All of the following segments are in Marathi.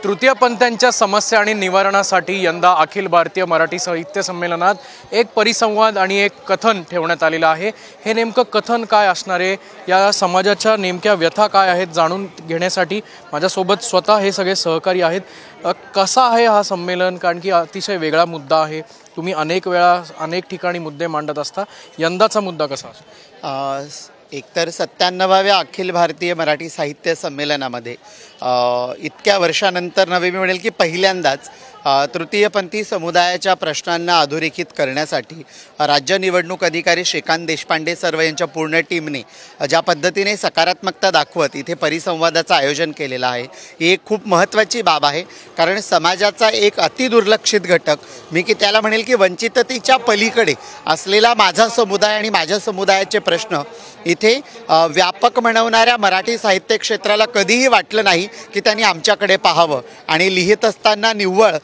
तृतीयपंथीयांच्या समस्या आणि निवारणासाठी यंदा अखिल भारतीय मराठी साहित्य संमेलनात एक परिसंवाद आणि एक कथन ठेवण्यात आलेलं आहे। हे नेमकं कथन काय असणार आहे, या समाजाच्या नेमक्या व्यथा काय आहेत जाणून घेण्यासाठी माझ्यासोबत स्वतः हे सगळे सहकारी आहेत। कसा आहे हा संमेलन, कारण की अतिशय वेगळा मुद्दा आहे। तुम्ही अनेक वेळा अनेक ठिकाणी मुद्दे मांडत असता, यंदाचा मुद्दा कसा असतो? एकतर 97व्या अखिल भारतीय मराठी साहित्य संमेलनामध्ये इतक्या वर्षानंतर नवे मी म्हणेल की पहिल्यांदाच तृतीयपंथी समुदायाच्या प्रश्नांना अधोरेखित करण्यासाठी राज्य निवडणूक अधिकारी श्रीकांत देशपांडे सर्व यांच्या पूर्ण टीमने ज्या पद्धतीने सकारात्मकता दाखवत इथे परिसंवादाचं आयोजन केलेलं आहे, ही एक खूप महत्त्वाची बाब आहे। कारण समाजाचा एक अतिदुर्लक्षित घटक, मी की त्याला म्हणेल की वंचिततेच्या पलीकडे असलेला माझा समुदाय आणि माझ्या समुदायाचे प्रश्न इथे व्यापक म्हणवणाऱ्या मराठी साहित्य क्षेत्राला कधीही वाटलं नाही की त्यांनी आमच्याकडे पाहावं। आणि लिहित असताना निव्वळ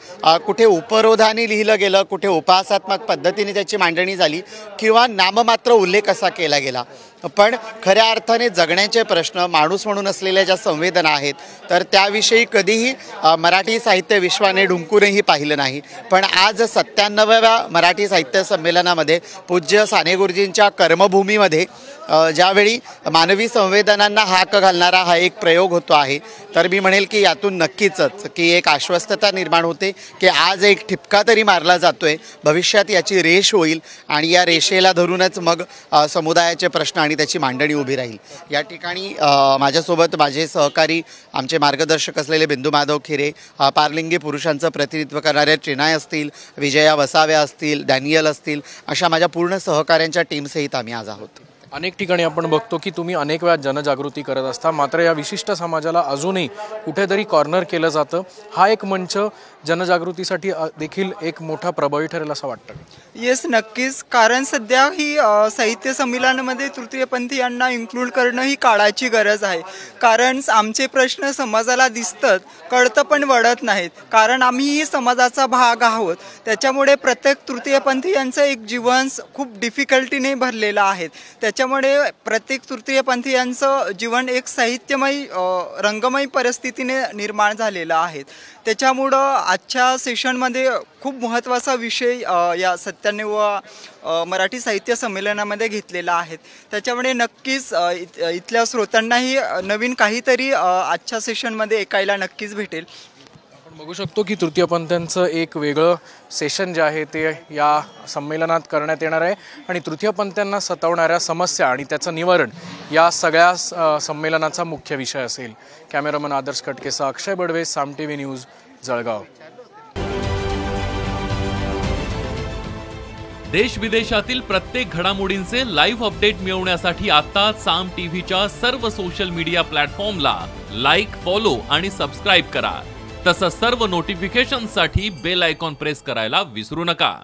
कुठे उपरोधाने लिहिलं गेलं, कुठे उपहासात्मक पद्धतीने त्याची मांडणी झाली किंवा नाममात्र उल्लेख असा केला गेला, पण खऱ्या अर्थाने जगण्याचे प्रश्न, माणूस म्हणून असलेल्या ज्या संवेदना आहेत तर त्याविषयी कधीही मराठी साहित्य विश्वाने ढुंकूनही पाहिलं नाही। पण आज 97व्या मराठी साहित्य संमेलनामध्ये पूज्य साने गुरुजींच्या कर्मभूमीमध्ये ज्यावेळी मानवी संवेदनांना हाक घालणारा हा एक प्रयोग होतो आहे, तर मी म्हणेल की यातून नक्कीच की एक आश्वस्तता निर्माण होते की आज एक ठिपका तरी मारला जातोय, भविष्यात याची रेष होईल आणि या रेषेला धरूनच मग समुदायाचे प्रश्न आणि त्याची मांडणी उभी राहील। या ठिकाणी माझ्यासोबत माझे सहकारी, आमचे मार्गदर्शक असलेले बिंदू माधव खिरे, पारलिंगी पुरुषांचं प्रतिनिधित्व करणाऱ्या ट्रिनाय असतील, विजया वसाव्या असतील, डॅनियल असतील, अशा माझ्या पूर्ण सहकाऱ्यांच्या टीमसहित आम्ही आज आहोत। अनेक ठिकाणी आपण बघतो की तुम्ही अनेक वेळा जनजागृती करत असता, मात्र या विशिष्ट समाजाला अजूनही कुठेतरी कॉर्नर केलं जातं। हा एक मंच जनजागृतीसाठी देखील एक मोठा प्रभावी ठरेल असं वाटतं? येस, नक्कीच। कारण सध्या ही साहित्य संमेलनामध्ये तृतीयपंथीयांना इन्क्लूड करणं ही काळाची गरज आहे। कारण आमचे प्रश्न समाजाला दिसतात, कळतं पण वळत नाहीत, कारण आम्हीही समाजाचा भाग आहोत। त्याच्यामुळे प्रत्येक तृतीयपंथीयांचं एक जीवन खूप डिफिकल्टीने भरलेलं आहे। त्याच्यामुळे प्रत्येक तृतीयपंथीयांचं जीवन एक साहित्यमय रंगमय परिस्थितीने निर्माण झालेलं आहे। त्याच्यामुळं आजच्या सेशनमध्ये खूप महत्त्वाचा विषय या 97व्या मराठी साहित्य संमेलनामध्ये घेतलेला आहे। त्याच्यामुळे नक्कीच इथल्या श्रोत्यांनाही नवीन काहीतरी आजच्या सेशनमध्ये ऐकायला नक्कीच भेटेल। आपण बघू शकतो की तृतीयपंथीयांचं एक वेगळं सेशन जे आहे ते या संमेलनात करण्यात येणार आहे आणि तृतीयपंथीयांना सतावणाऱ्या समस्या आणि त्याचं निवारण या सगळ्या संमेलनाचा मुख्य विषय असेल। कॅमेरामन आदर्श खटकेसह अक्षय बडवे, साम टीव्ही न्यूज, जळगाव। देश विदेशातील प्रत्येक घडामोडींचे लाईव्ह अपडेट मिळवण्यासाठी आता साम टीव्हीच्या सर्व सोशल मीडिया प्लॅटफॉर्मला लाईक, फॉलो आणि सबस्क्राईब करा। तसंच सर्व नोटिफिकेशनसाठी बेल आयकॉन प्रेस करायला विसरू नका।